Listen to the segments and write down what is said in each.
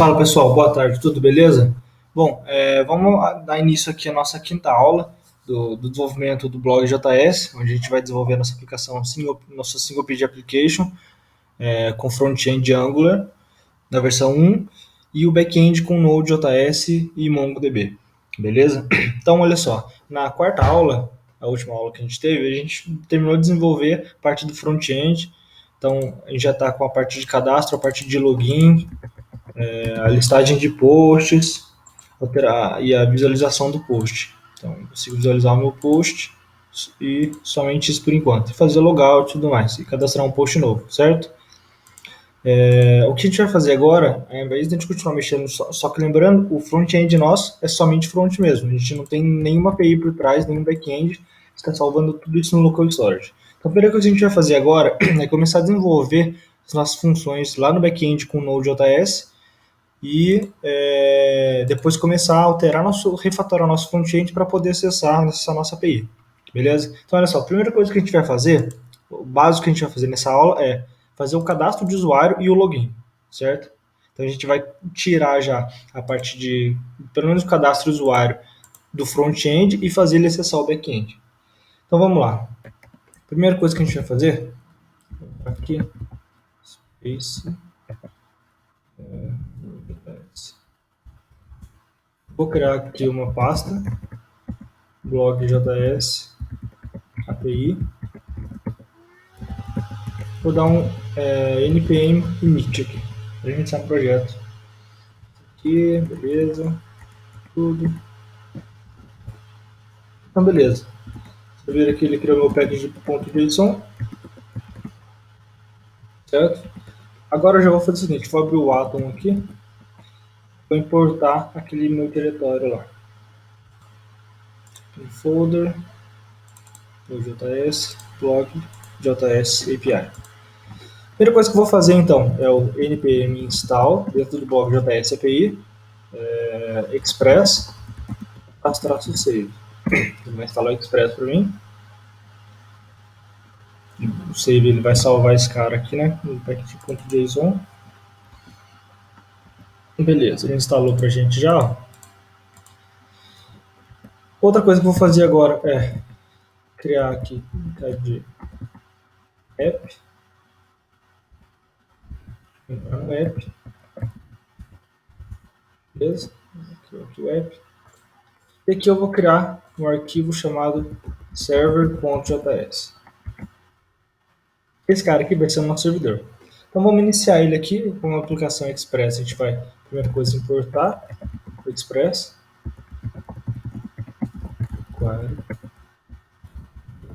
Fala pessoal, boa tarde, tudo beleza? Bom, vamos dar início aqui à nossa quinta aula do desenvolvimento do blog JS, onde a gente vai desenvolver a nossa aplicação, nossa single page application, com front-end Angular na versão 1 e o back-end com Node.js e MongoDB, beleza? Então, olha só, na quarta aula, a última aula que a gente teve, a gente terminou de desenvolver a parte do front-end, então a gente já está com a parte de cadastro, a parte de login, a listagem de posts e a visualização do post. Então, eu consigo visualizar o meu post e somente isso por enquanto. E fazer logout e tudo mais. E cadastrar um post novo, certo? O que a gente vai fazer agora, ao invés de a gente continuar mexendo, só que lembrando, o front-end nosso é somente front mesmo. A gente não tem nenhuma API por trás, nenhum back-end. Está salvando tudo isso no local storage. Então, a primeira coisa que a gente vai fazer agora é começar a desenvolver as nossas funções lá no back-end com Node.js e depois começar a alterar refatorar nosso front-end para poder acessar essa nossa API, beleza? Então, olha só, a primeira coisa que a gente vai fazer, o básico que a gente vai fazer nessa aula é fazer o cadastro de usuário e o login, certo? Então, a gente vai tirar já a parte de, pelo menos o cadastro de usuário do front-end e fazer ele acessar o back-end. Então, vamos lá. A primeira coisa que a gente vai fazer, aqui, space, vou criar aqui uma pasta, blog.js API. Vou dar um npm init aqui, para iniciar o projeto. Aqui, beleza, tudo. Então, beleza. Você ver aqui, ele criou meu package.json, certo? Agora eu já vou fazer o seguinte, vou abrir o Atom aqui, vou importar aquele meu diretório lá. No folder, no JS, blog.js API. Primeira coisa que eu vou fazer então é o npm install dentro do blog.js API, express, --save. Ele vai instalar o express para mim. O save ele vai salvar esse cara aqui, né? No package.json. Beleza, ele instalou pra gente já. Ó. Outra coisa que eu vou fazer agora é criar aqui de app. Entrar no app. Beleza? Aqui o app. E aqui eu vou criar um arquivo chamado server.js. Esse cara aqui vai ser o nosso servidor. Então vamos iniciar ele aqui com uma aplicação Express. A gente vai, primeira coisa, importar o Express.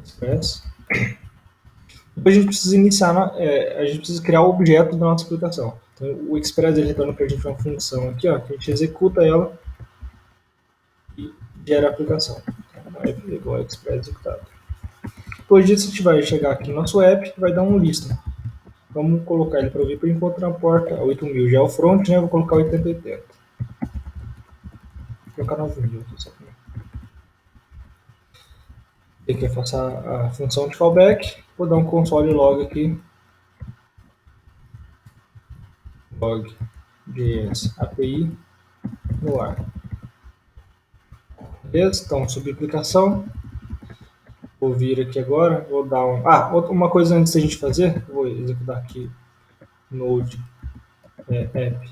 Express. Depois a gente precisa iniciar, a gente precisa criar o objeto da nossa aplicação. Então, o Express ele retorna para a gente uma função aqui, ó, que a gente executa ela e gera a aplicação. Então, app igual a Express executado. Depois disso, a gente vai chegar aqui no nosso app e vai dar um lista. Vamos colocar ele para ouvir por enquanto na porta 8000. Já é o front, né? Vou colocar 8080. Vou colocar 9000 aqui só para tem que passar a função de callback. Vou dar um console log aqui. Log.js API no ar. Beleza? Então, sobre aplicação. Vou vir aqui agora. Vou dar um. Uma coisa antes da gente fazer. Vou executar aqui Node app.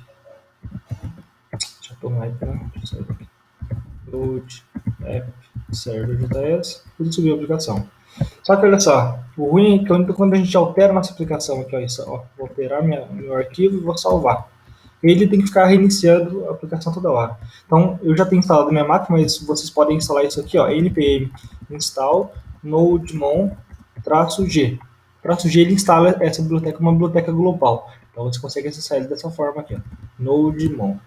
Deixa eu tomar aqui, né? Deixa eu sair aqui. Node app server.js. Tudo subir a aplicação. Só que olha só, o ruim é que quando a gente altera a nossa aplicação aqui, ó, vou alterar meu arquivo e vou salvar. Ele tem que ficar reiniciando a aplicação toda hora. Então, eu já tenho instalado na minha máquina, mas vocês podem instalar isso aqui, ó, npm install nodemon-g. -g ele instala essa biblioteca, uma biblioteca global. Então, você consegue acessar ele dessa forma aqui, ó, nodemon.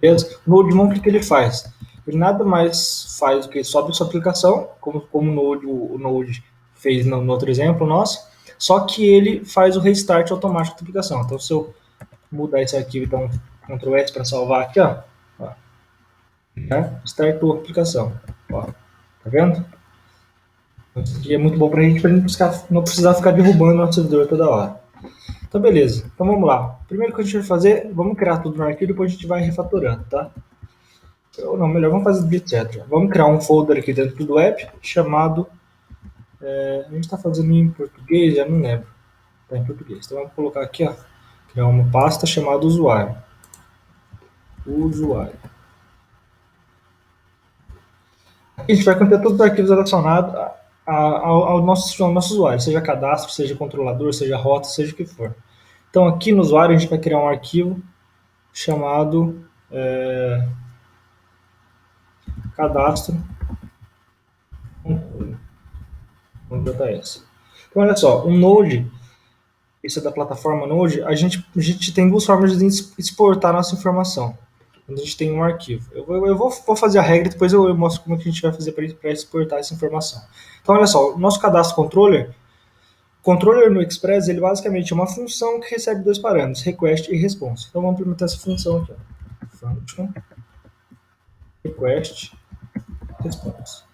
Beleza? O nodemon, o que ele faz? Ele nada mais faz do que sobe sua aplicação, como o Node fez no outro exemplo nosso, só que ele faz o restart automático da aplicação. Então, se eu mudar esse arquivo, então, Ctrl S para salvar aqui, ó, já startou a aplicação. Ó, tá vendo? Isso aqui é muito bom para a gente não precisar ficar derrubando o nosso servidor toda hora. Então, beleza. Então, vamos lá. Primeiro que a gente vai fazer, vamos criar tudo no arquivo, depois a gente vai refatorando, tá? Ou não, melhor, vamos fazer do jeito certo. Vamos criar um folder aqui dentro do app chamado... a gente está fazendo em português, já não lembro. Está em português. Então, vamos colocar aqui, ó. Criar uma pasta chamada usuário. Usuário. Aqui a gente vai conter todos os arquivos relacionados ao nosso usuário, seja cadastro, seja controlador, seja rota, seja o que for. Então, aqui no usuário, a gente vai criar um arquivo chamado cadastro.js. Então, olha só, o Node, esse é da plataforma Node, a gente tem duas formas de exportar nossa informação. Quando a gente tem um arquivo. Eu vou fazer a regra e depois eu mostro como é que a gente vai fazer para exportar essa informação. Então, olha só, o nosso cadastro controller no Express, ele basicamente é uma função que recebe dois parâmetros, request e response. Então, vamos implementar essa função aqui. Ó. Function, request, response.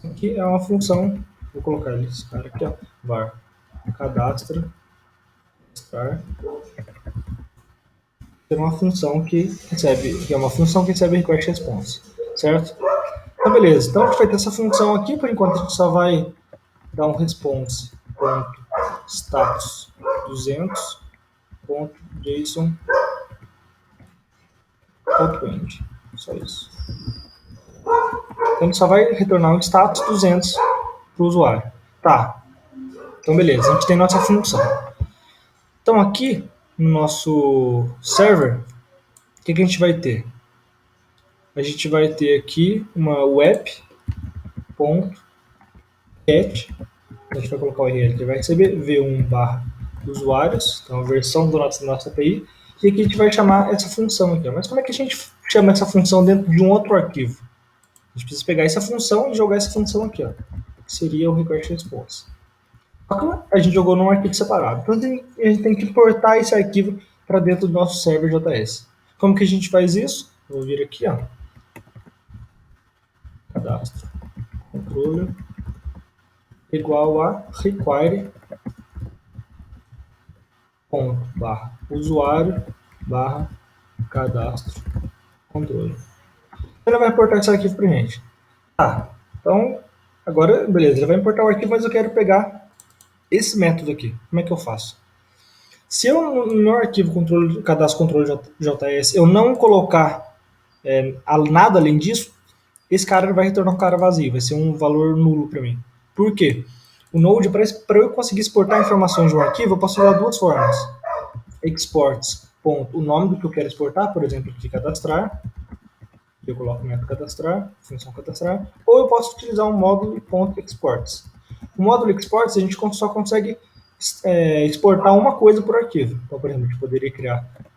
Aqui é uma função, vou colocar esse cara aqui, ó, var cadastra star, é uma função que recebe request e response, certo? Então, beleza. Então, a gente vai ter essa função aqui, por enquanto a gente só vai dar um response ponto status 200 ponto json ponto end. Só isso. Então, ele só vai retornar um status 200 para o usuário. Tá. Então, beleza. A gente tem nossa função. Então, aqui no nosso server, o que a gente vai ter? A gente vai ter aqui uma web.get. A gente vai colocar o URL que vai receber v1 barra usuários, então a versão da nossa API. E aqui a gente vai chamar essa função aqui. Mas como é que a gente chama essa função dentro de um outro arquivo? A gente precisa pegar essa função e jogar essa função aqui, ó, que seria o request response. Só que a gente jogou num arquivo separado. Então a gente tem que importar esse arquivo para dentro do nosso server JS. Como que a gente faz isso? Vou vir aqui, ó, cadastro controller igual a require ponto barra usuário barra cadastro controle. Ele vai importar esse arquivo para gente. Tá, então agora beleza, ele vai importar o arquivo, mas eu quero pegar esse método aqui. Como é que eu faço? Se eu no meu arquivo cadastro controle JS eu não colocar nada além disso, esse cara vai retornar um cara vazio, vai ser um valor nulo para mim. Por quê? O Node, para eu conseguir exportar informações de um arquivo, eu posso usar duas formas. Exports, ponto, o nome do que eu quero exportar, por exemplo, aqui cadastrar, eu coloco o método cadastrar, função cadastrar, ou eu posso utilizar um módulo ponto exports. O módulo exports a gente só consegue exportar uma coisa por arquivo. Então, por exemplo, a gente poderia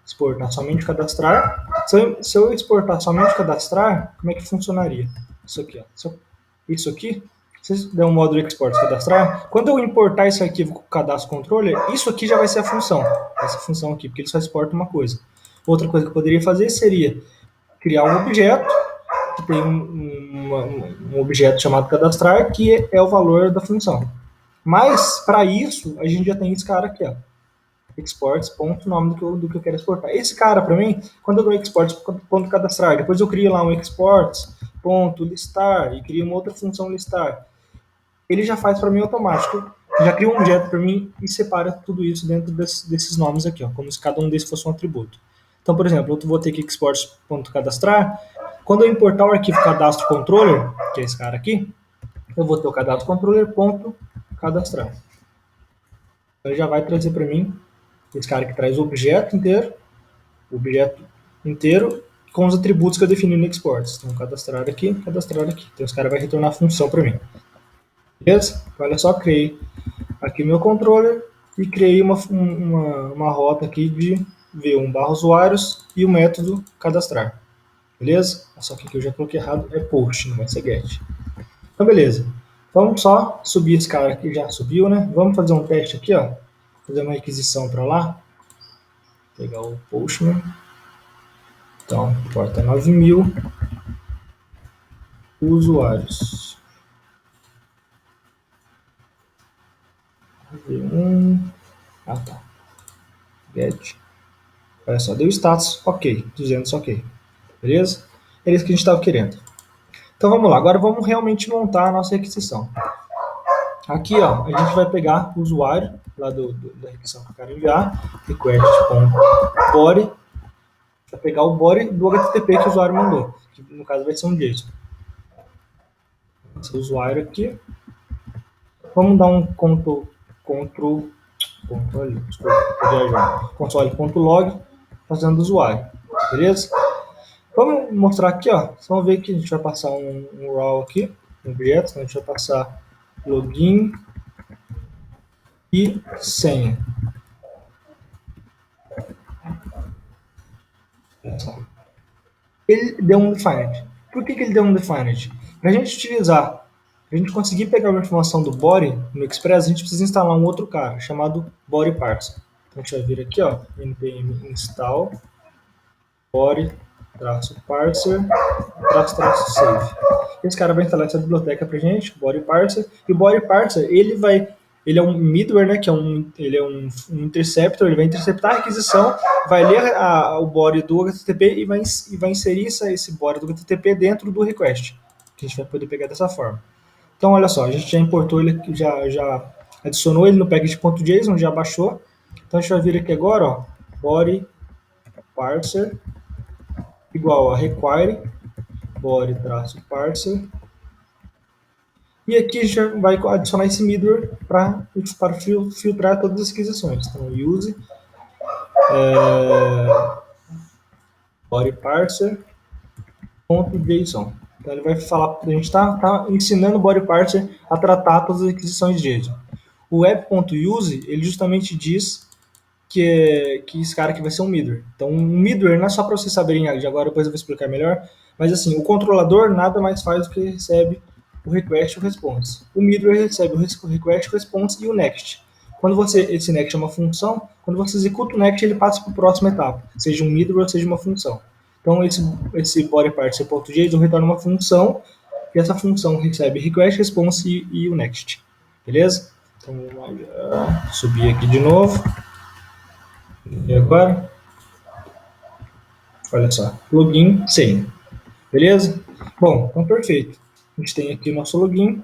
exportar somente cadastrar. Se eu exportar somente cadastrar, como é que funcionaria? Isso aqui, ó. Isso aqui, se der um módulo export cadastrar, quando eu importar esse arquivo com o cadastro controller, isso aqui já vai ser a função. Essa função aqui, porque ele só exporta uma coisa. Outra coisa que eu poderia fazer seria criar um objeto que tem um objeto chamado cadastrar, que é o valor da função. Mas, para isso, a gente já tem esse cara aqui, ó. Exports, ponto, nome do que eu quero exportar. Esse cara, para mim, quando eu dou exports, ponto cadastrar, depois eu crio lá um exports, ponto listar, e crio uma outra função listar. Ele já faz para mim automático. Já cria um objeto para mim e separa tudo isso dentro desses nomes aqui, ó, como se cada um desses fosse um atributo. Então, por exemplo, eu vou ter que exports.cadastrar. Quando eu importar o arquivo cadastro controller, que é esse cara aqui, eu vou ter o cadastro controller.cadastrar. Então, ele já vai trazer para mim esse cara que traz o objeto inteiro com os atributos que eu defini no exports. Então, cadastrar aqui. Então, esse cara vai retornar a função para mim. Beleza? Então, olha só, criei aqui o meu controller e criei uma rota aqui de v1 barra usuários e o método cadastrar. Beleza? Só que aqui eu já coloquei errado, é post, não vai ser get. Então, beleza. Vamos só subir esse cara aqui, já subiu, né? Vamos fazer um teste aqui, ó. Fazer uma requisição para lá. Pegar o Postman. Então, porta 9000. Usuários. V1. Ah, tá. get. Olha só, deu status, ok, 200, ok. Beleza? É isso que a gente estava querendo. Então vamos lá, agora vamos realmente montar a nossa requisição. Aqui, ó, a gente vai pegar o usuário lá da requisição que eu quero enviar, request.body, vai pegar o body do HTTP que o usuário mandou, que no caso vai ser um JSON. Esse usuário aqui, vamos dar um console.log fazendo usuário, beleza? Vamos mostrar aqui, ó. Vocês vão ver que a gente vai passar um raw aqui, um objeto, então a gente vai passar login e senha. Ele deu um defined. Por que ele deu um defined? Para a gente utilizar, para a gente conseguir pegar uma informação do body no Express, a gente precisa instalar um outro cara chamado body parser. Então a gente vai vir aqui, ó, npm install body parser save. Esse cara vai instalar essa biblioteca pra gente, o body parser, e o body parser ele é um middleware, né, ele é um interceptor, ele vai interceptar a requisição, vai ler o body do HTTP e vai inserir esse body do HTTP dentro do request, que a gente vai poder pegar dessa forma. Então, olha só, a gente já importou ele, já adicionou ele no package.json, já baixou. Então, a gente vai vir aqui agora, ó, body parser igual a require body-parser. E aqui a gente vai adicionar esse middleware para filtrar todas as aquisições. Então, use bodyparser.json. Então, ele vai falar, a gente está ensinando o bodyparser a tratar todas as aquisições de JSON. O web.use, ele justamente diz que esse cara aqui vai ser um middleware. Então, um middleware não é só para vocês saberem, agora depois eu vou explicar melhor, mas assim, o controlador nada mais faz do que recebe o request e o response. O middleware recebe o request, o response e o next. Quando esse next é uma função, quando você executa o next, ele passa para a próxima etapa, seja um middleware, seja uma função. Então, esse bodyparser.json retorna uma função, e essa função recebe request, response e o next. Beleza? Então, vamos subir aqui de novo. E agora, olha só, login, senha. Beleza? Bom, então perfeito. A gente tem aqui o nosso login,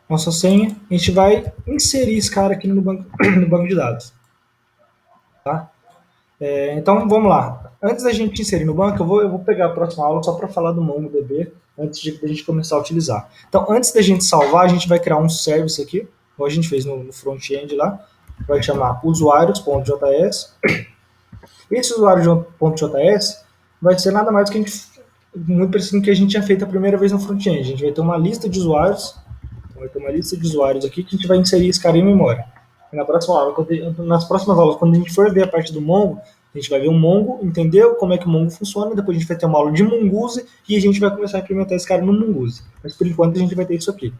nossa senha. A gente vai inserir esse cara aqui no banco, no banco de dados. Tá? Então vamos lá. Antes da gente inserir no banco, eu vou pegar a próxima aula só para falar do MongoDB antes de a gente começar a utilizar. Então, antes da gente salvar, a gente vai criar um service aqui, como a gente fez no front-end lá. Vai chamar usuários.js. Esse usuário.js vai ser nada mais do que a gente, muito parecido com o que a gente tinha feito a primeira vez no front-end. A gente vai ter uma lista de usuários, aqui que a gente vai inserir esse cara em memória. E nas próximas aulas, quando a gente for ver a parte do Mongo, a gente vai ver o Mongo, entender como é que o Mongo funciona, depois a gente vai ter uma aula de Mongoose e a gente vai começar a implementar esse cara no Mongoose. Mas por enquanto a gente vai ter isso aqui.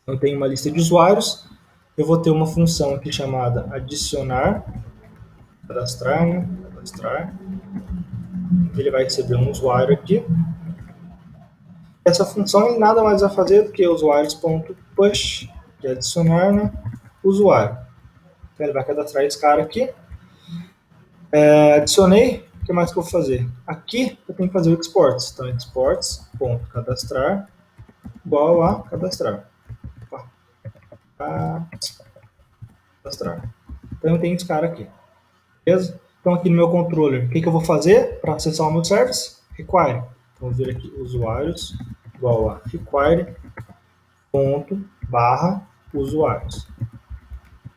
Eu tenho uma lista de usuários, eu vou ter uma função aqui chamada adicionar, cadastrar. Ele vai receber um usuário aqui. Essa função ele nada mais vai fazer do que usuários.push, que é adicionar, né, usuário. Então ele vai cadastrar esse cara aqui. Adicionei, o que mais que eu vou fazer? Aqui eu tenho que fazer o exports. Então exports.cadastrar igual a cadastrar. Cadastrar. Então eu tenho esse cara aqui. Beleza? Então aqui no meu controller, o que eu vou fazer para acessar o meu service? Require. Então vou vir aqui usuários igual a require ponto barra usuários.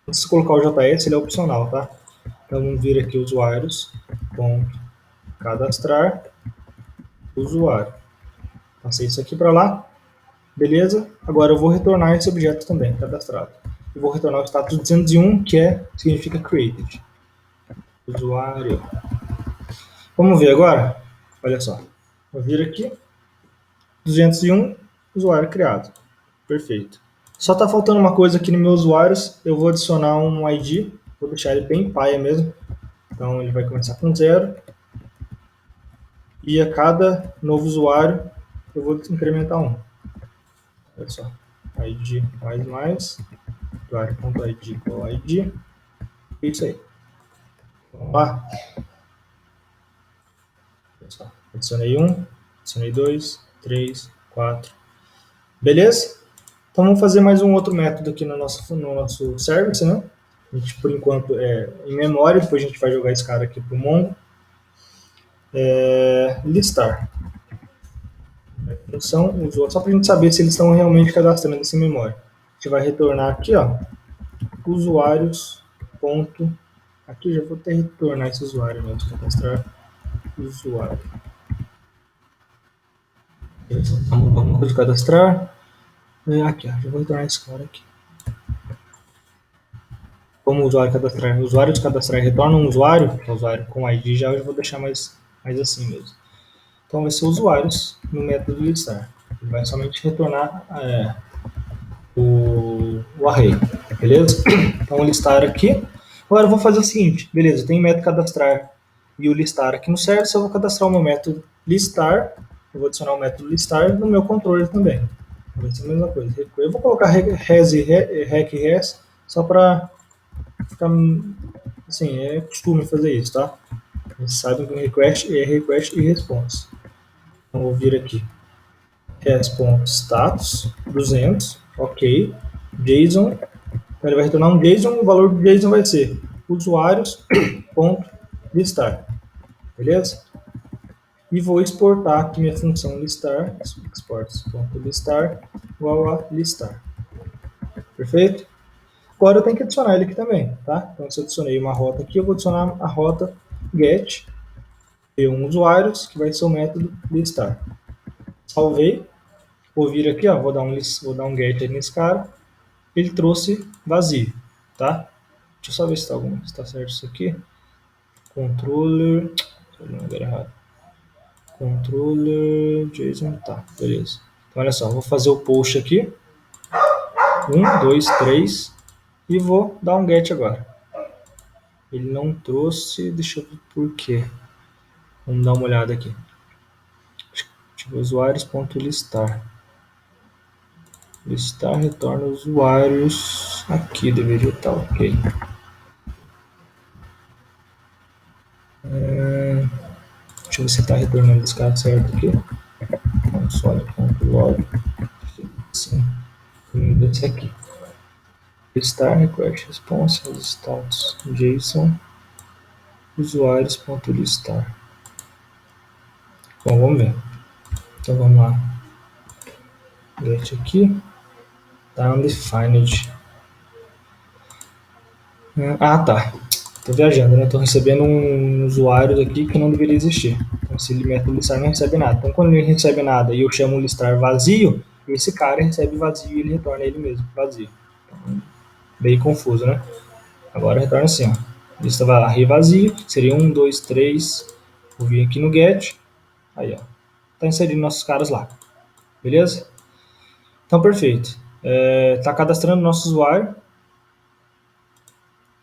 Antes de colocar o JS, ele é opcional, tá? Então vamos vir aqui usuários ponto cadastrar usuário. Passei isso aqui para lá. Beleza? Agora eu vou retornar esse objeto também, cadastrado. Eu vou retornar o status 201, que significa created. Usuário. Vamos ver agora? Olha só. Vou vir aqui. 201, usuário criado. Perfeito. Só está faltando uma coisa aqui no meu usuários. Eu vou adicionar um ID. Vou deixar ele bem paia mesmo. Então ele vai começar com 0. E a cada novo usuário eu vou incrementar 1. Olha só. ID mais. Usuário.id igual ID. É isso aí. Vamos lá. Adicionei um, adicionei dois, três, quatro. Beleza? Então vamos fazer mais um outro método aqui no nosso service, né? A gente, por enquanto, é em memória, depois a gente vai jogar esse cara aqui para o Mongo. Listar. São os outros, só para a gente saber se eles estão realmente cadastrando essa memória. A gente vai retornar aqui, ó, usuários. Ponto. Aqui já vou até retornar esse usuário mesmo, cadastrar usuário. Vamos cadastrar. Aqui, ó, já vou retornar esse cara aqui. Como usuário cadastrar, usuários cadastrar retorna um usuário, que é usuário com ID, já eu vou deixar mais assim mesmo. Então vai ser usuários no método listar. Ele vai somente retornar o array, beleza? Então o listar aqui. Agora eu vou fazer o seguinte, beleza, tem o método cadastrar e o listar aqui no service, eu vou cadastrar o meu método listar, eu vou adicionar o método listar no meu controller também. Vai ser a mesma coisa. Eu vou colocar res e res só para ficar assim, é costume fazer isso, tá? Eles sabem que o request é request e response. Então vou vir aqui. Response status 200, ok. JSON, então ele vai retornar um JSON, o valor do JSON vai ser usuários.listar, beleza? E vou exportar aqui minha função listar, exports.listar igual a listar, perfeito? Agora eu tenho que adicionar ele aqui também, tá? Então se eu adicionei uma rota aqui, eu vou adicionar a rota get um usuários, que vai ser o método listar. Salvei, vou vir aqui, ó, vou dar um get aí nesse cara, ele trouxe vazio, tá? Deixa eu só ver se está certo isso aqui. Controller, errado. Controller, JSON, tá, beleza. Então olha só, vou fazer o post aqui, 1, 2, 3, e vou dar um get agora. Ele não trouxe, deixa eu ver por quê. Vamos dar uma olhada aqui. Usuários.listar. Listar retorna usuários. Aqui deveria estar ok. Deixa eu ver se está retornando esse cara certo aqui. Console.log. Sim. Esse aqui. Listar request response status JSON usuários.listar. Bom, vamos ver. Então vamos lá. Get aqui. Tá undefined. Ah, tá. Tô viajando, né? Tô recebendo um usuário aqui que não deveria existir. Então, esse método listar não recebe nada. Então, quando ele não recebe nada e eu chamo o listar vazio, esse cara recebe vazio e ele retorna ele mesmo, vazio. Então, bem confuso, né? Agora retorna assim, ó. Lista vai lá, vazio, seria 1, 2, 3. Vou vir aqui no get. Aí, ó. Tá inserindo nossos caras lá. Beleza? Então, perfeito. Tá cadastrando nosso usuário.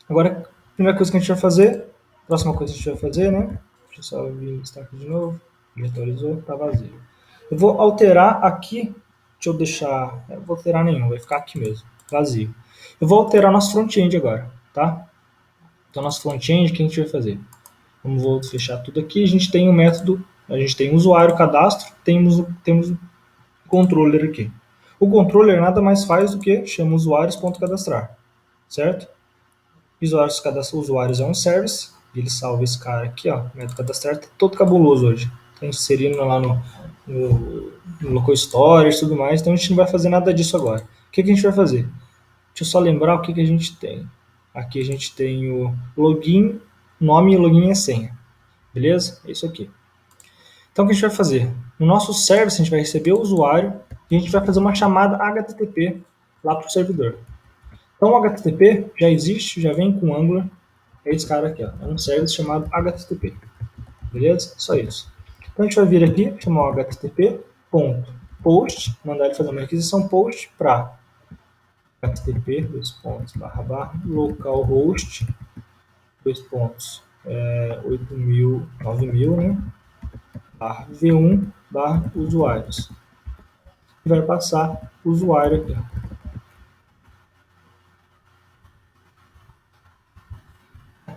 Agora, a primeira coisa que a gente vai fazer, próxima coisa que a gente vai fazer, né? Deixa eu só vir listar aqui de novo. Já atualizou, tá vazio. Eu vou alterar aqui, deixa eu deixar, não vou alterar nenhum, vai ficar aqui mesmo, vazio. Eu vou alterar nosso front-end agora, tá? Então, nosso front-end, o que a gente vai fazer? Vou fechar tudo aqui, a gente tem um método, a gente tem um usuário, cadastro, temos o controller aqui. O controller nada mais faz do que chama usuários.cadastrar, certo? Usuários é um service, ele salva esse cara aqui, ó, o método cadastrar tá todo cabuloso hoje. Tá inserindo lá no local storage e tudo mais, então a gente não vai fazer nada disso agora. O que a gente vai fazer? Deixa eu só lembrar o que a gente tem. Aqui a gente tem o login, nome, login e senha. Beleza? É isso aqui. Então o que a gente vai fazer? No nosso service a gente vai receber o usuário e a gente vai fazer uma chamada HTTP lá para o servidor. Então o HTTP já existe, já vem com Angular. É esse cara aqui, ó. É um service chamado HTTP. Beleza? Só isso. Então a gente vai vir aqui, chamar o http.post, mandar ele fazer uma requisição post para http, localhost, 8000, 9000, né? V1 usuários. E vai passar o usuário aqui.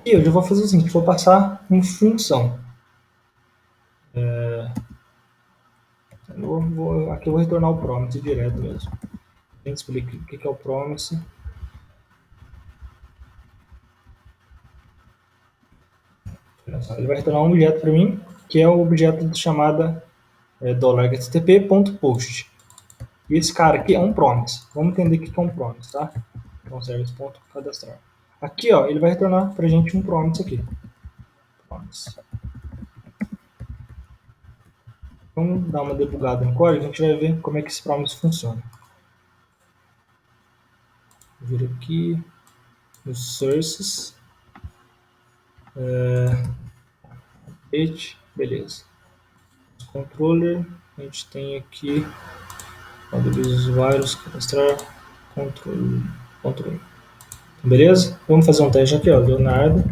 Aqui eu já vou fazer o seguinte, vou passar em função. Aqui eu vou retornar o promise direto mesmo. A gente explica o que é o promise. Ele vai retornar um objeto para mim, que é o objeto de chamada $HTTP.post. E esse cara aqui é um promise. Vamos entender o que é um promise, tá? Então, service.cadastrar. Aqui, ó, ele vai retornar para a gente um promise aqui. Promise. Vamos dar uma debugada no código, a gente vai ver como é que esse promise funciona. Vou vir aqui nos sources. Beleza. Controller, a gente tem aqui quando os usuários cadastrar controle. Beleza? Vamos fazer um teste aqui, ó. Leonardo.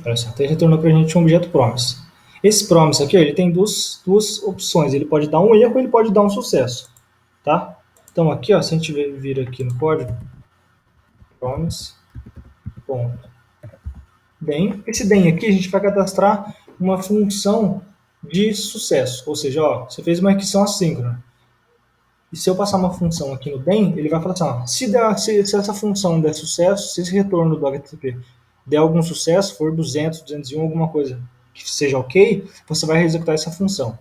Olha só, ele retornou para a gente um objeto promise. Esse promise aqui, ó, ele tem duas opções. Ele pode dar um erro ou ele pode dar um sucesso. Tá? Então aqui, ó, se a gente vir aqui no código, promise, ponto. Den. Esse den aqui a gente vai cadastrar uma função de sucesso. Ou seja, ó, você fez uma requisição assíncrona. E se eu passar uma função aqui no den, ele vai falar assim, ó, se essa função der sucesso, se esse retorno do HTTP der algum sucesso, for 200, 201, alguma coisa que seja ok, você vai executar essa função.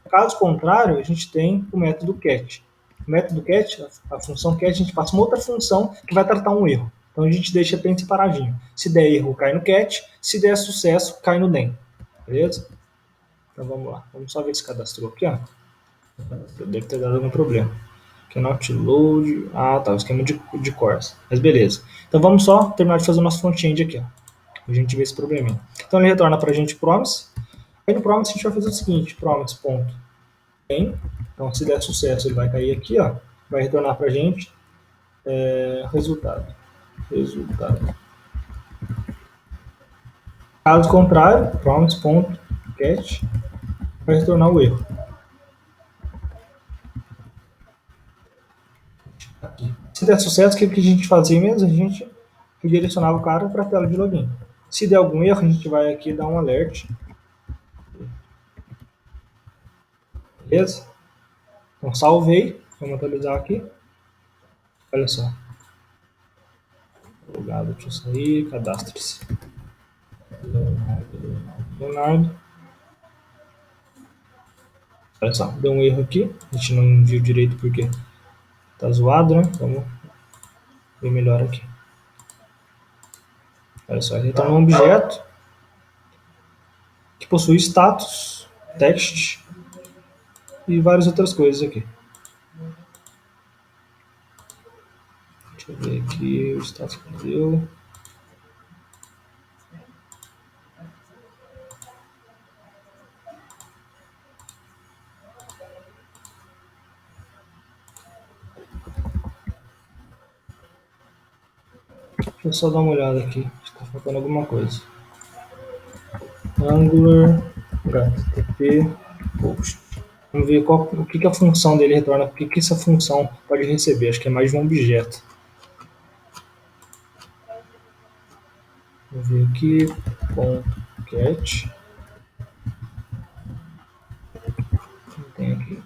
Caso contrário, a gente tem o método get. O método get, a função get, a gente passa uma outra função que vai tratar um erro. Então a gente deixa bem separadinho. Se der erro, cai no get. Se der sucesso, cai no den. Beleza? Então vamos lá. Vamos só ver se cadastrou aqui, ó. Deve ter dado algum problema. Cannot load. Ah, tá. O esquema de cores. Mas beleza. Então vamos só terminar de fazer o nosso front-end aqui, ó. A gente vê esse probleminha. Então ele retorna pra gente promise. Aí no promise a gente vai fazer o seguinte: promise.tem. Então se der sucesso, ele vai cair aqui, ó. Vai retornar pra gente resultado. Caso contrário, promise.get vai retornar o erro. Se der sucesso, o que a gente fazia mesmo? A gente redirecionava o cara para a tela de login. Se der algum erro, a gente vai aqui dar um alert. Beleza? Então salvei. Vamos atualizar aqui. Olha só. Logado, deixa eu sair. Cadastre-se. Leonardo. Olha só, deu um erro aqui. A gente não viu direito porque tá zoado, né? Vamos ver melhor aqui. Olha só, ele retornou um objeto que possui status, text e várias outras coisas aqui. Deixa eu ver aqui o status que deu. Deixa eu só dar uma olhada aqui, está faltando alguma coisa. Angular, HTTP, post. Vamos ver o que a função dele retorna, o que essa função pode receber. Acho que é mais de um objeto. Vou ver aqui, .get. Tem aqui.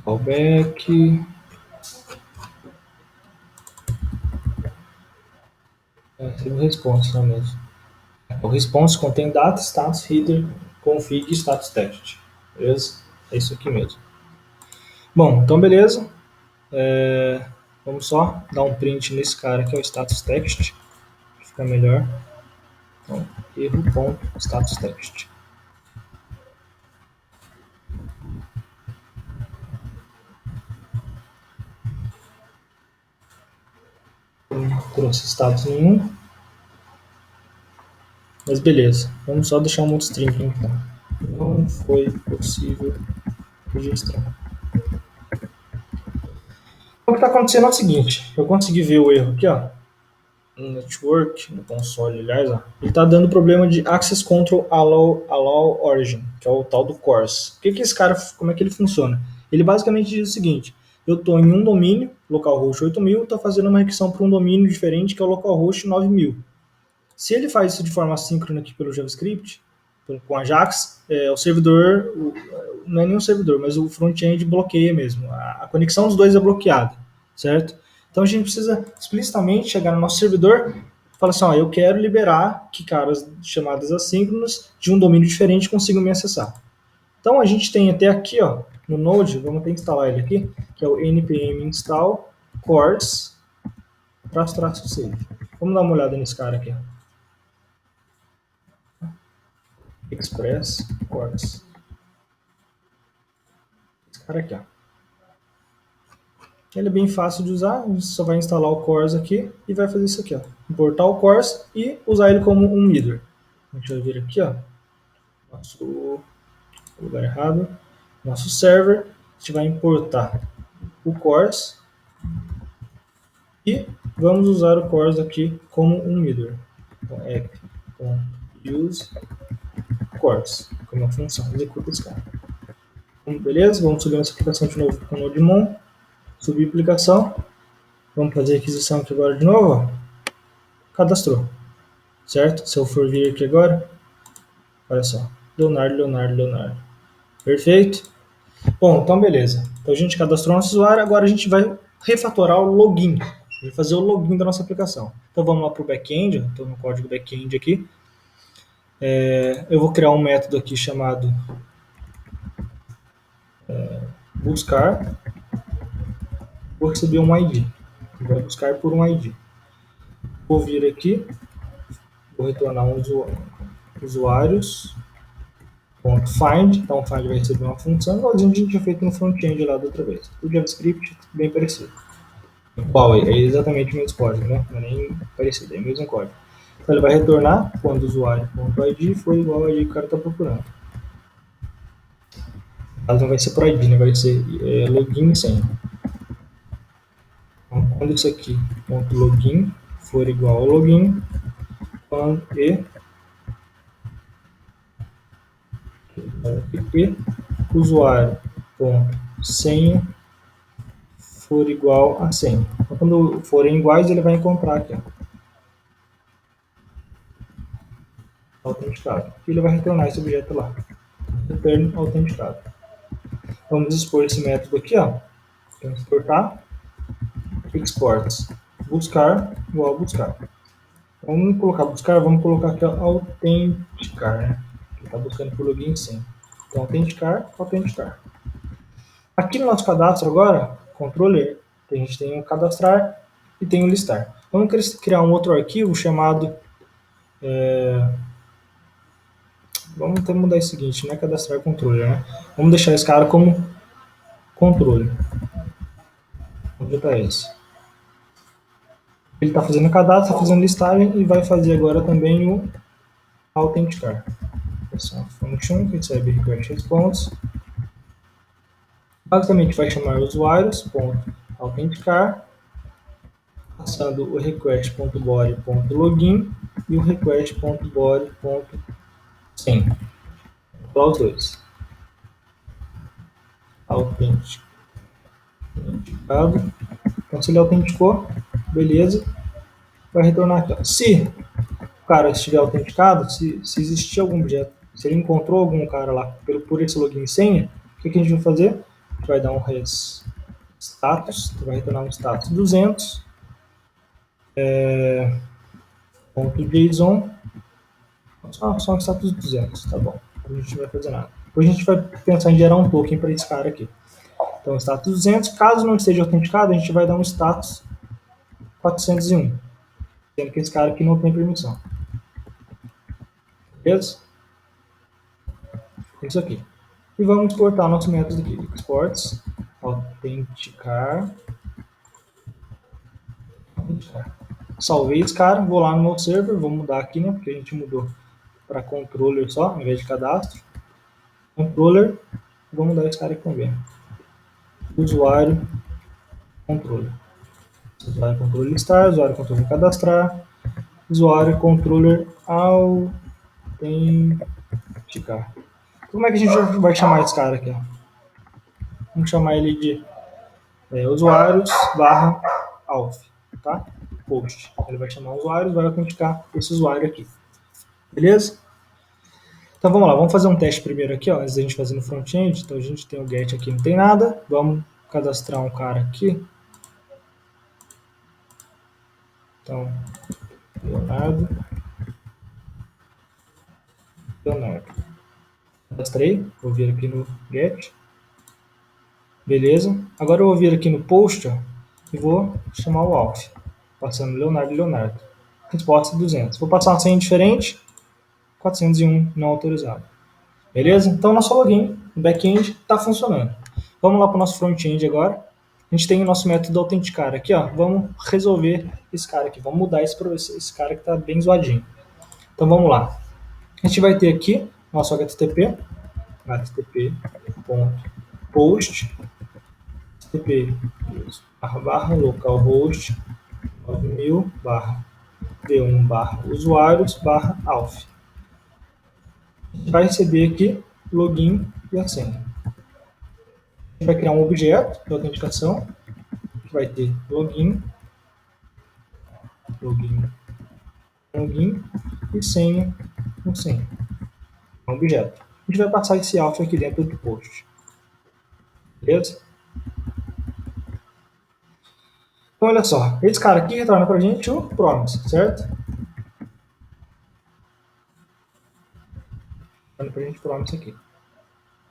Callback. Seria o response, não é mesmo? O response contém data, status, header, config e status test. Beleza? É isso aqui mesmo. Bom, então beleza. Vamos só dar um print nesse cara que é o status text. Fica melhor. Então, erro.status text. Não trouxe status nenhum. Mas beleza. Vamos só deixar um outro string então. Não foi possível registrar. O que está acontecendo é o seguinte, eu consegui ver o erro aqui, ó, no network, no console, aliás, ó, ele está dando problema de access control allow origin, que é o tal do CORS. Esse cara, como é que ele funciona? Ele basicamente diz o seguinte, eu estou em um domínio, localhost 8000, estou fazendo uma requisição para um domínio diferente que é o localhost 9000. Se ele faz isso de forma assíncrona aqui pelo JavaScript, com Ajax, o servidor, não é nem um servidor, mas o front-end bloqueia mesmo. A conexão dos dois é bloqueada, certo? Então a gente precisa explicitamente chegar no nosso servidor e falar assim, ó, eu quero liberar que caras chamadas assíncronas de um domínio diferente consigam me acessar. Então a gente tem até aqui, ó, no Node, vamos ter que instalar ele aqui, que é o npm install cors --save. Vamos dar uma olhada nesse cara aqui, ó. Express Cores. Esse cara aqui, ó. Ele é bem fácil de usar, a gente só vai instalar o Cores aqui e vai fazer isso aqui, ó. Importar o Cores e usar ele como um leader. A gente vai vir aqui, ó. Nosso lugar errado. Nosso server. A gente vai importar o Cores e vamos usar o Cores aqui como um leader. Então, use Cores como uma função. Executa esse cara. Beleza? Vamos subir nossa aplicação de novo com o Nodemon. Subir a aplicação. Vamos fazer a aquisição aqui agora de novo. Cadastrou. Certo? Se eu for vir aqui agora, olha só. Leonardo. Perfeito? Bom, então beleza. Então a gente cadastrou nosso usuário, agora a gente vai refatorar o login. Vai fazer o login da nossa aplicação. Então vamos lá para o back-end, estou no código back-end aqui. Eu vou criar um método aqui chamado buscar. Vou receber um ID. Vai buscar por um ID. Vou vir aqui, vou retornar um usuários. .find, então o find vai receber uma função, igualzinho a gente tinha feito no front-end lá da outra vez. O JavaScript, bem parecido. Igual, é exatamente o mesmo código, né? Não é nem parecido, é o mesmo código. Então ele vai retornar quando o usuário.id for igual ao ID que o cara está procurando. Mas não vai ser por ID, né? Vai ser login e senha. Então, quando isso aqui, .login, for igual ao login, e usuário.senha for igual a 100. Então, quando forem iguais, ele vai encontrar aqui, ó, autenticado. E ele vai retornar esse objeto lá. Return autenticado. Vamos expor esse método aqui, ó. Vamos exportar. Exports. Buscar igual a buscar. Vamos colocar buscar, vamos colocar aqui ó, autenticar, né? Ele está buscando por login sim. Então, autenticar. Aqui no nosso cadastro agora, controller, a gente tem o cadastrar e tem o listar. Vamos criar um outro arquivo chamado... vamos até mudar o seguinte, não é cadastrar controller, né? Vamos deixar esse cara como controle. Onde está esse? Ele está fazendo cadastro, está fazendo listagem e vai fazer agora também o autenticar. Essa é uma function que recebe request response. Basicamente vai chamar usuários.autenticar, passando o request.body.login e o request.body.sem. Para os dois. Autenticado. Então se ele autenticou, beleza, vai retornar aqui. Ó. Se o cara estiver autenticado, se existir algum objeto, se ele encontrou algum cara lá por esse login e senha, o que a gente vai fazer? A gente vai dar um res status, vai retornar um status 200, .json, só um status 200, tá bom. A gente não vai fazer nada. Depois a gente vai pensar em gerar um token para esse cara aqui. Então, status 200, caso não esteja autenticado, a gente vai dar um status 401, sendo que esse cara aqui não tem permissão. Beleza? Isso aqui. E vamos exportar nosso método aqui. Exports, autenticar. Salvei esse cara, vou lá no meu server, vou mudar aqui, né? Porque a gente mudou para controller só, ao invés de cadastro. Controller, vou mudar esse cara aqui também. Usuário controle. Usuário controle listar, usuário controle cadastrar, usuário controller autenticar. Como é que a gente vai chamar esse cara aqui? Vamos chamar ele de usuários barra auth, tá? Post. Ele vai chamar usuários, vai autenticar esse usuário aqui. Beleza? Então vamos lá, vamos fazer um teste primeiro aqui, ó, antes da gente fazer no front-end. Então a gente tem o get aqui, não tem nada. Vamos cadastrar um cara aqui. Então, Leonardo. Cadastrei, vou vir aqui no get. Beleza. Agora eu vou vir aqui no post, ó, e vou chamar o auth, passando Leonardo. Resposta 200. Vou passar uma senha diferente, 401 não autorizado. Beleza? Então nosso login no back-end está funcionando. Vamos lá para o nosso front-end agora. A gente tem o nosso método autenticar aqui, ó. Vamos resolver esse cara aqui. Vamos mudar esse cara que está bem zoadinho. Então vamos lá. A gente vai ter aqui nosso HTTP post http localhost 9000 d1 usuários auth. A gente vai receber aqui login e a senha. A gente vai criar um objeto de autenticação que vai ter login e senha com senha. É um objeto. A gente vai passar esse auth aqui dentro do post. Beleza? Então, olha só. Esse cara aqui retorna para a gente o promise, certo? Retorna para a gente o promise aqui.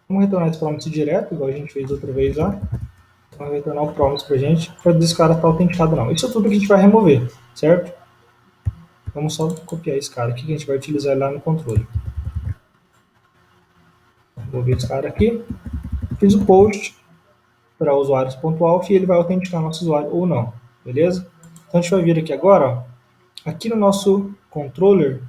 Vamos retornar esse promise direto, igual a gente fez outra vez lá. Vamos retornar o promise para a gente, para esse cara estar autenticado não. Isso é tudo que a gente vai remover, certo? Vamos só copiar esse cara aqui que a gente vai utilizar lá no controle. Vou ver esse cara aqui. Fiz o post para usuários.auth e ele vai autenticar nosso usuário ou não, beleza? Então a gente vai vir aqui agora, ó, aqui no nosso controller,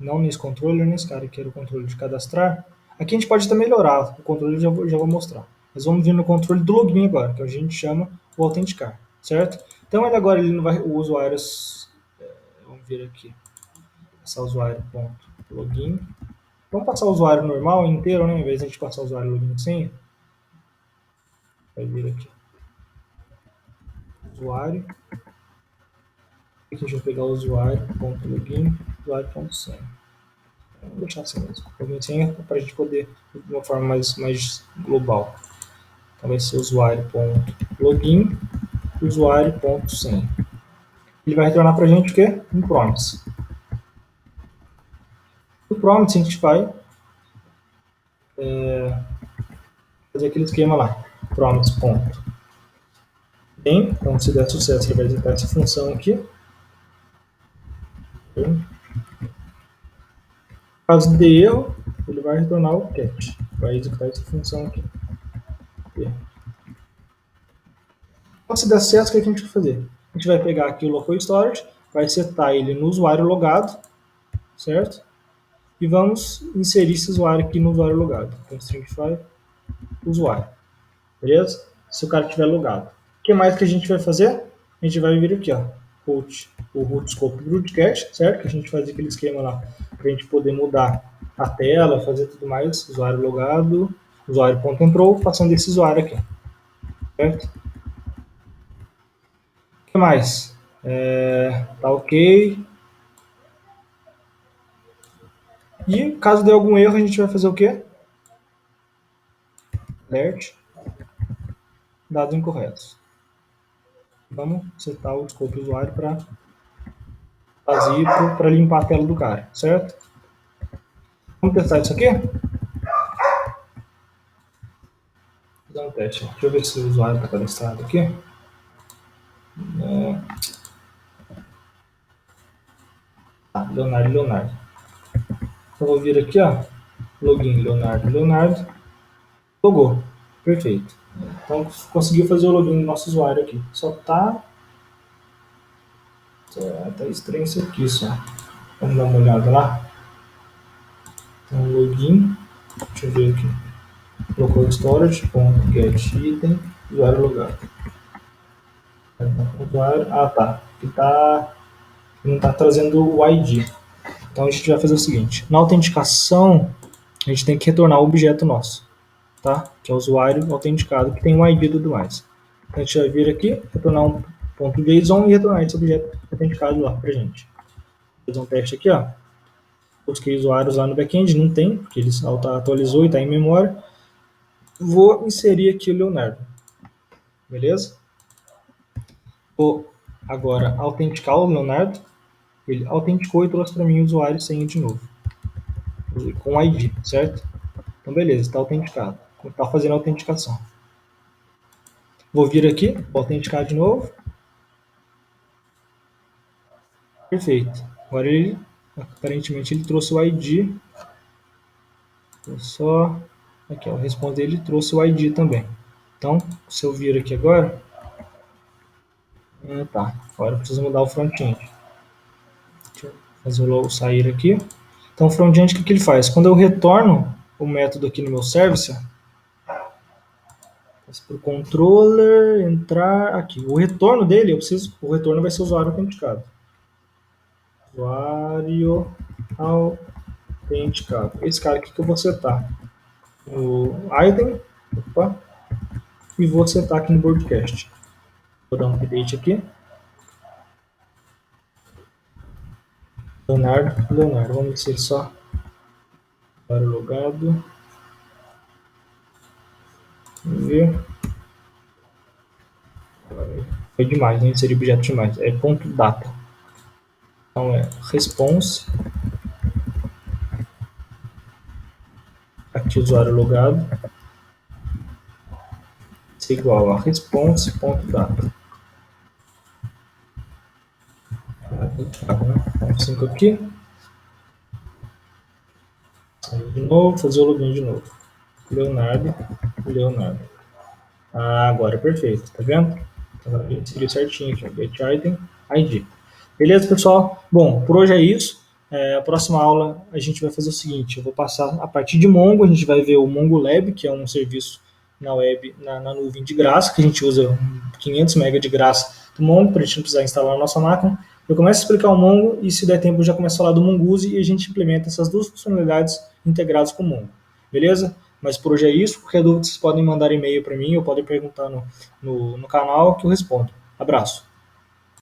não nesse controller, nesse cara que era o controle de cadastrar. Aqui a gente pode até melhorar, o controle já vou mostrar. Mas vamos vir no controle do login agora, que a gente chama o autenticar, certo? Então ele agora ele não vai, o usuário, vamos vir aqui, passar usuário.login. Vamos passar o usuário normal inteiro, né? Em vez de a gente passar o usuário login e senha. Vai vir aqui. Usuário. Aqui a gente vai pegar o usuário.login, usuário.senha. Vou deixar assim mesmo. Login e senha para a gente poder, de uma forma mais global. Então vai ser usuário.login, usuário.senha. Ele vai retornar para a gente o quê? Um promise. O promise a gente vai fazer aquele esquema lá. Promise.tem. Então, se der sucesso, ele vai executar essa função aqui. Caso de erro, ele vai retornar o cat. Vai executar essa função aqui. Então, se der sucesso, o que a gente vai fazer? A gente vai pegar aqui o local storage, vai setar ele no usuário logado, certo? E vamos inserir esse usuário aqui no usuário logado. Então, stringify usuário. Beleza? Se o cara estiver logado. O que mais que a gente vai fazer? A gente vai vir aqui, ó, o root scope broadcast, certo? Que a gente faz aquele esquema lá para a gente poder mudar a tela, fazer tudo mais. Usuário logado, usuário.entrou, passando esse usuário aqui, certo? O que mais? Tá ok. E caso dê algum erro, a gente vai fazer o quê? Alert, dados incorretos. Vamos setar o scope usuário para vazio para limpar a tela do cara, certo? Vamos testar isso aqui? Vou dar um teste. Deixa eu ver se o usuário está cadastrado aqui. Leonardo. Eu vou vir aqui, ó, login Leonardo. Logou. Perfeito. Então conseguiu fazer o login do nosso usuário aqui. Só tá estranho isso aqui só. Vamos dar uma olhada lá. Então login. Deixa eu ver aqui. Local storage.get item usuário logado. Usuário, tá. Não está trazendo o ID. Então a gente vai fazer o seguinte: na autenticação, a gente tem que retornar o objeto nosso, tá? Que é o usuário autenticado, que tem o ID e tudo mais. Então a gente vai vir aqui, retornar um ponto JSON e retornar esse objeto autenticado lá pra gente. Vou fazer um teste aqui, ó. Busquei usuários lá no back-end, não tem, porque ele atualizou e está em memória. Vou inserir aqui o Leonardo, beleza? Vou agora autenticar o Leonardo. Ele autenticou e trouxe para mim o usuário e senha de novo, com ID, certo? Então, beleza, está autenticado. Está fazendo a autenticação. Vou vir aqui, vou autenticar de novo. Perfeito. Agora ele, aparentemente, ele trouxe o ID. Vou só. Aqui, ó, o responde ele trouxe o ID também. Então, se eu vir aqui agora. Tá. Agora eu preciso mudar o front-end. Deixa eu fazer o logo sair aqui. Então, o front-end, o que ele faz? Quando eu retorno o método aqui no meu service, para o controller entrar aqui. O retorno dele, o retorno vai ser o usuário autenticado. Usuário autenticado. Esse cara aqui que eu vou setar no item, opa, e vou setar aqui no broadcast. Vou dar um update aqui. Leonardo, vamos ver se ele só para logado. Vamos ver. Foi demais, não inserir objeto demais. É ponto data. Então é response. Aqui usuário logado. Isso é igual a response.data. Então 5 aqui. Sair de novo, fazer o login de novo. Leonardo. Agora é perfeito, tá vendo? Agora a gente seguiu certinho aqui, get item, ID. Beleza, pessoal? Bom, por hoje é isso. A próxima aula a gente vai fazer o seguinte: eu vou passar a partir de Mongo, a gente vai ver o Mongo Lab, que é um serviço na web, na nuvem de graça, que a gente usa 500 MB de graça do Mongo, para a gente não precisar instalar na nossa máquina. Eu começo a explicar o Mongo e, se der tempo, eu já começo a falar do Mongoose e a gente implementa essas duas funcionalidades integradas com o Mongo. Beleza? Mas por hoje é isso. Qualquer dúvida, vocês podem mandar e-mail para mim ou podem perguntar no canal que eu respondo. Abraço.